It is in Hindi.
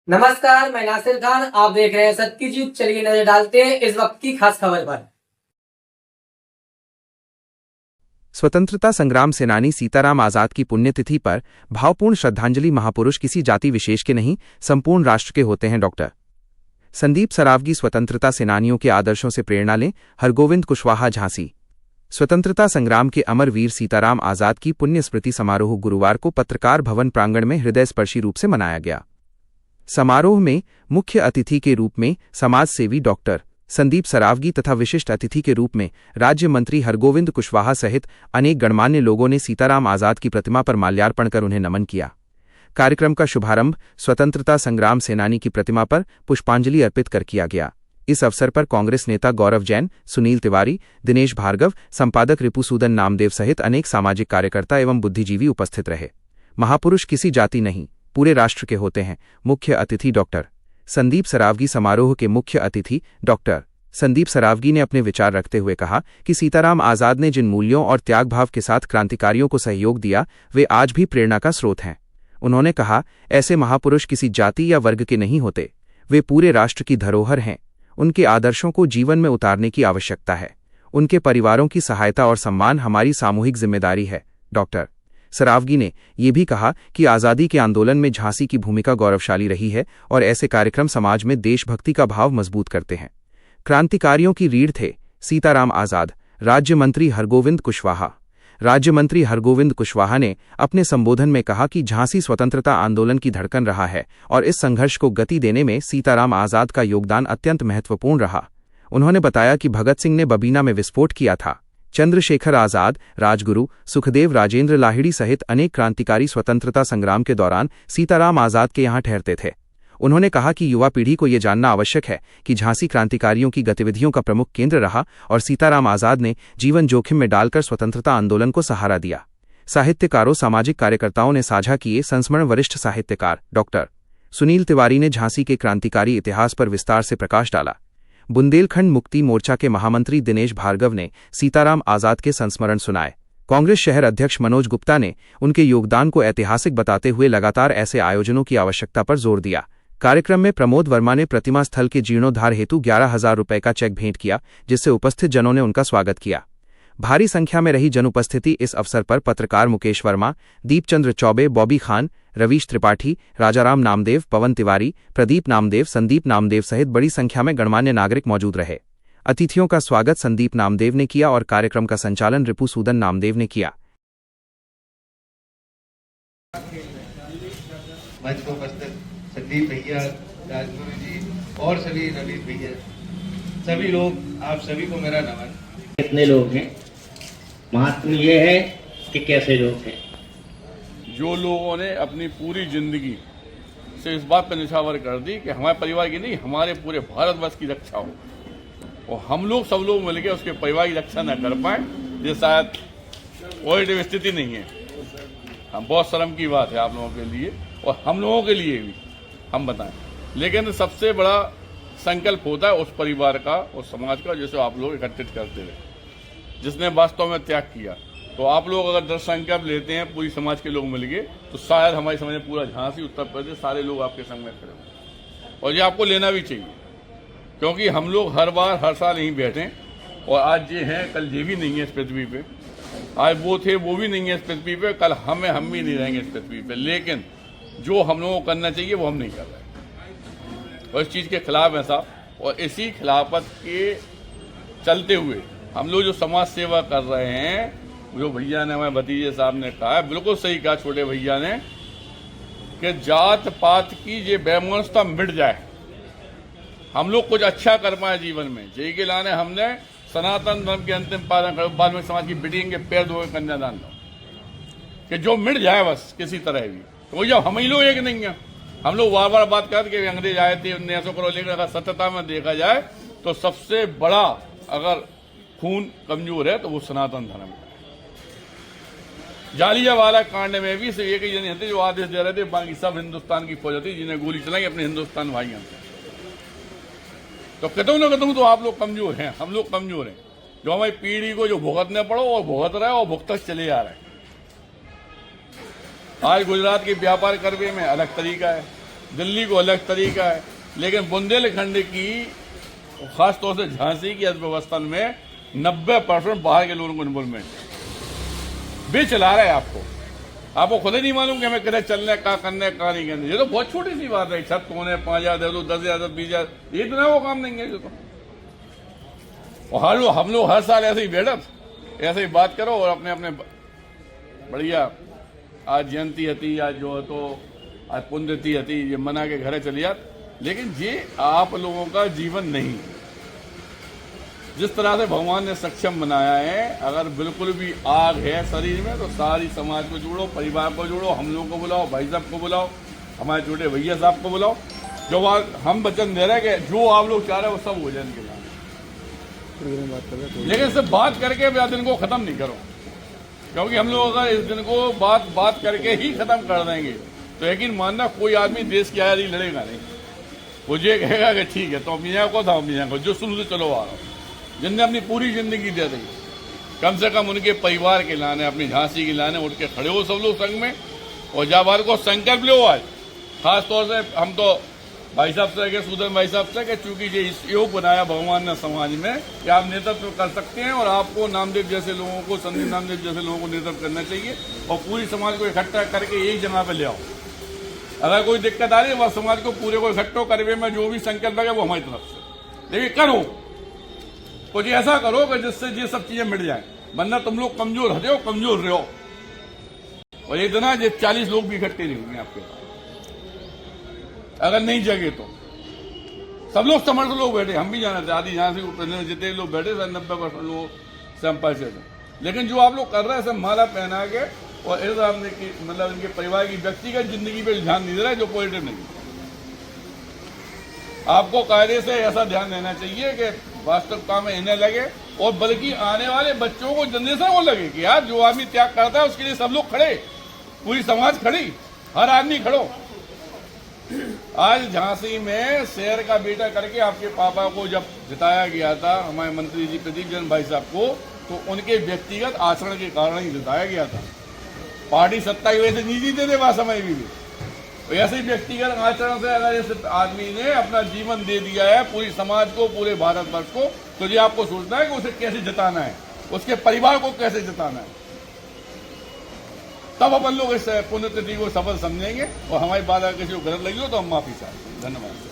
नमस्कार, मैं नासिर खान। आप देख रहे हैं सत्य की जीत। चलिए नजर डालते हैं इस वक्त की खास खबर पर। स्वतंत्रता संग्राम सेनानी सीताराम आजाद की पुण्यतिथि पर भावपूर्ण श्रद्धांजलि। महापुरुष किसी जाति विशेष के नहीं, संपूर्ण राष्ट्र के होते हैं। डॉक्टर संदीप सरावगी स्वतंत्रता सेनानियों के आदर्शों से प्रेरणा लें। हरगोविंद कुशवाहा, झांसी। स्वतंत्रता संग्राम के अमर वीर सीताराम आजाद की पुण्य स्मृति समारोह गुरुवार को पत्रकार भवन प्रांगण में हृदयस्पर्शी रूप से मनाया गया। समारोह में मुख्य अतिथि के रूप में समाज सेवी डॉक्टर संदीप सरावगी तथा विशिष्ट अतिथि के रूप में राज्य मंत्री हरगोविंद कुशवाहा सहित अनेक गणमान्य लोगों ने सीताराम आजाद की प्रतिमा पर माल्यार्पण कर उन्हें नमन किया। कार्यक्रम का शुभारंभ स्वतंत्रता संग्राम सेनानी की प्रतिमा पर पुष्पांजलि अर्पित कर किया गया। इस अवसर पर कांग्रेस नेता गौरव जैन, सुनील तिवारी, दिनेश भार्गव, संपादक रिपुसूदन नामदेव सहित अनेक सामाजिक कार्यकर्ता एवं बुद्धिजीवी उपस्थित रहे। महापुरुष किसी जाति नहीं, पूरे राष्ट्र के होते हैं। मुख्य अतिथि डॉक्टर संदीप सरावगी। समारोह के मुख्य अतिथि डॉक्टर संदीप सरावगी ने अपने विचार रखते हुए कहा कि सीताराम आजाद ने जिन मूल्यों और त्यागभाव के साथ क्रांतिकारियों को सहयोग दिया, वे आज भी प्रेरणा का स्रोत हैं। उन्होंने कहा, ऐसे महापुरुष किसी जाति या वर्ग के नहीं होते, वे पूरे राष्ट्र की धरोहर हैं। उनके आदर्शों को जीवन में उतारने की आवश्यकता है। उनके परिवारों की सहायता और सम्मान हमारी सामूहिक जिम्मेदारी है। डॉक्टर सरावगी ने यह भी कहा कि आज़ादी के आंदोलन में झांसी की भूमिका गौरवशाली रही है और ऐसे कार्यक्रम समाज में देशभक्ति का भाव मजबूत करते हैं। क्रांतिकारियों की रीढ़ थे सीताराम आजाद। राज्य मंत्री हरगोविंद कुशवाहा। राज्य मंत्री हरगोविंद कुशवाहा ने अपने संबोधन में कहा कि झांसी स्वतंत्रता आंदोलन की धड़कन रहा है और इस संघर्ष को गति देने में सीताराम आजाद का योगदान अत्यंत महत्वपूर्ण रहा। उन्होंने बताया कि भगत सिंह ने बबीना में विस्फोट किया था। चंद्रशेखर आजाद, राजगुरु, सुखदेव, राजेंद्र लाहिड़ी सहित अनेक क्रांतिकारी स्वतंत्रता संग्राम के दौरान सीताराम आजाद के यहाँ ठहरते थे। उन्होंने कहा कि युवा पीढ़ी को यह जानना आवश्यक है कि झांसी क्रांतिकारियों की गतिविधियों का प्रमुख केंद्र रहा और सीताराम आजाद ने जीवन जोखिम में डालकर स्वतंत्रता आंदोलन को सहारा दिया। साहित्यकारों, सामाजिक कार्यकर्ताओं ने साझा किए संस्मरण। वरिष्ठ साहित्यकार डॉक्टर सुनील तिवारी ने झांसी के क्रांतिकारी इतिहास पर विस्तार से प्रकाश डाला। बुंदेलखंड मुक्ति मोर्चा के महामंत्री दिनेश भार्गव ने सीताराम आजाद के संस्मरण सुनाए। कांग्रेस शहर अध्यक्ष मनोज गुप्ता ने उनके योगदान को ऐतिहासिक बताते हुए लगातार ऐसे आयोजनों की आवश्यकता पर जोर दिया। कार्यक्रम में प्रमोद वर्मा ने प्रतिमा स्थल के जीर्णोद्धार हेतु 11,000 रुपये का चेक भेंट किया, जिससे उपस्थित जनों ने उनका स्वागत किया। भारी संख्या में रही जनउपस्थिति। इस अवसर पर पत्रकार मुकेश वर्मा, दीपचंद्र चौबे, बॉबी खान, रवीश त्रिपाठी, राजाराम नामदेव, पवन तिवारी, प्रदीप नामदेव, संदीप नामदेव सहित बड़ी संख्या में गणमान्य नागरिक मौजूद रहे। अतिथियों का स्वागत संदीप नामदेव ने किया और कार्यक्रम का संचालन रिपुसूदन नामदेव ने किया। मंच को उपस्थित संदीप भैया, राजगुरु जी और सभी रवीश भैया, सभी लोग, आप सभी को मेरा नमन। कितने लोग हैं, महत्व ये है कि कैसे लोग हैं। जो लोगों ने अपनी पूरी जिंदगी से इस बात पर निछावर कर दी कि हमारे परिवार की नहीं, हमारे पूरे भारतवर्ष की रक्षा हो, और हम लोग सब लोग मिलकर उसके परिवार की रक्षा न कर पाए, ये शायद पॉजिटिव स्थिति नहीं है। हम बहुत शर्म की बात है आप लोगों के लिए और हम लोगों के लिए भी, हम बताएं। लेकिन सबसे बड़ा संकल्प होता है उस परिवार का, उस समाज का, जिसे आप लोग इकट्ठित करते रहे, जिसने वास्तव में त्याग किया। तो आप लोग अगर 10 संकल्प लेते हैं पूरी समाज के लोग मिलके, तो शायद हमारी समझ में पूरा झांसी, उत्तर प्रदेश, सारे लोग आपके संग में खड़े हों। और ये आपको लेना भी चाहिए, क्योंकि हम लोग हर बार हर साल यहीं बैठे और आज ये हैं, कल ये भी नहीं है इस पृथ्वी पे। आज वो थे, वो भी नहीं है इस पृथ्वी पे, कल हम भी नहीं रहेंगे इस पृथ्वी पे। लेकिन जो हम लोगों को करना चाहिए वो हम नहीं कर रहे और इस चीज़ के खिलाफ है साहब। और इसी खिलाफत के चलते हुए हम लोग जो समाज सेवा कर रहे हैं, जो भैया ने, हमारे भतीजे साहब ने कहा है, बिल्कुल सही कहा छोटे भैया ने, कि जात पात की ये वैमनस्यता मिट जाए, हम लोग कुछ अच्छा कर पाए जीवन में। जय के लाने हमने सनातन धर्म के अंतिम पालन करो, बाद में समाज की बेटियों के पैर धो के कन्यादान दो, कि जो मिट जाए बस किसी तरह भी। तो जब हम ही लोग एक नहीं है, हम लोग बार बार बात करते कि अंग्रेज आए थे 1900 करोड़, लेकिन अगर सत्यता में देखा जाए तो सबसे बड़ा अगर खून कमजोर है तो वो सनातन धर्म है। जालियांवाला कांड में भी सिर्फ एक ही जने थे जो आदेश दे रहे थे, बाकी सब हिंदुस्तान की फौज थी जिन्हें गोली चलाई अपने हिंदुस्तान भाइयों से। तो कतऊ न कतऊ तो आप लोग कमजोर हैं, हम लोग कमजोर हैं, जो हमारी पीढ़ी को जो भुगतने पड़ो और भुगत रहे और भुगतस चले आ रहे हैं। आज गुजरात के व्यापार करवे में अलग तरीका है, दिल्ली को अलग तरीका है, लेकिन बुंदेलखंड की खास तौर से झांसी की अर्थव्यवस्था में 90% बाहर के लोगों को इन्वॉल्वमेंट वे चला रहे हैं। आपको खुद ही नहीं मालूम कि हमें किधर चलने का करने का नहीं करने। ये तो बहुत छोटी सी बात है, छत होने 5,000 दे दो, 10,000 20,000, ये इतना वो काम नहीं है। तो और हम लोग हर साल ऐसे ही बैठत ऐसे ही बात करो और अपने अपने बढ़िया आज जयंती हती, आज जो है तो आज पुण्यतिथि हती, ये मना के घरे चली जात। लेकिन ये आप लोगों का जीवन नहीं। जिस तरह से भगवान ने सक्षम बनाया है, अगर बिल्कुल भी आग है शरीर में तो सारी समाज को जोड़ो, परिवार को जोड़ो, हम लोगों को बुलाओ, भाई साहब को बुलाओ, हमारे छोटे भैया साहब को बुलाओ। जो हम वचन दे रहे हैं कि जो आप लोग चाह रहे हैं वो सब हो जाए इनके लाभ, लेकिन सिर्फ बात करके दिन को खत्म नहीं करो, क्योंकि हम लोग अगर इस दिन को बात करके ही खत्म कर देंगे तो यकीन मानना कोई आदमी देश की आज़ादी लड़ेगा नहीं। वो ये कहेगा कि ठीक है तो मियाँ को था मियाँ को जो शुरू से चलो आ रहा हूँ, जिनने अपनी पूरी जिंदगी दे दी, कम से कम उनके परिवार के लाने, अपनी झांसी के लाने उठ के खड़े हो सब लोग संग में, और जाबाद को संकल्प लो। आज खास तौर से हम तो भाई साहब से के सूदन भाई साहब से कि चूंकि ये इस योग बनाया भगवान ने समाज में कि आप नेतृत्व कर सकते हैं, और आपको नामदेव जैसे लोगों को, संदीप नामदेव जैसे लोगों को नेतृत्व करना चाहिए, और पूरी समाज को इकट्ठा करके एक जगह पे ले आओ। अगर कोई दिक्कत आ रही है वह समाज को पूरे को इकट्ठो करवे में जो भी संकल्प लगे वो हमारी तरफ से, लेकिन करो कुछ ऐसा करो कि जिससे ये सब चीजें मिट जाए, वरना तुम लोग कमजोर हटे हो, कमजोर रहो। और इतना ये 40 लोग भी इकट्ठे नहीं होंगे आपके पास अगर नहीं जगे तो। सब लोग समर्थ लोग बैठे, हम भी जाना थे, आदि यहाँ से जितने लोग बैठे 90% लोग संपर्क से थे, लेकिन जो आप लोग कर रहे हैं सब माला पहना के और इस आपने की मतलब इनके परिवार की व्यक्तिगत जिंदगी पे ध्यान नहीं दे रहा है, जो पॉजिटिव नहीं। आपको कायदे से ऐसा ध्यान देना चाहिए कि वास्तविकता में इन्हें लगे, और बल्कि आने वाले बच्चों को, जनरेशन को लगे कि यार जो आदमी त्याग करता है उसके लिए सब लोग खड़े, पूरी समाज खड़ी, हर आदमी खड़ो। आज झांसी में शेर का बेटा करके आपके पापा को जब जिताया गया था हमारे मंत्री जी प्रदीप जैन भाई साहब को, तो उनके व्यक्तिगत आचरण के कारण ही जिताया गया था। पार्टी सत्ता की वजह से नहीं जीते थे वह समय भी। ऐसे ही व्यक्तिगत आचरण से अगर इस आदमी ने अपना जीवन दे दिया है पूरी समाज को, पूरे भारतवर्ष को, तो ये आपको सोचना है कि उसे कैसे जिताना है, उसके परिवार को कैसे जिताना है। तब अपन लोग इस पुण्यतिथि को सफल समझेंगे, और हमारी बात अगर किसी को गलत लगी हो तो हम माफी चाहते हैं। धन्यवाद।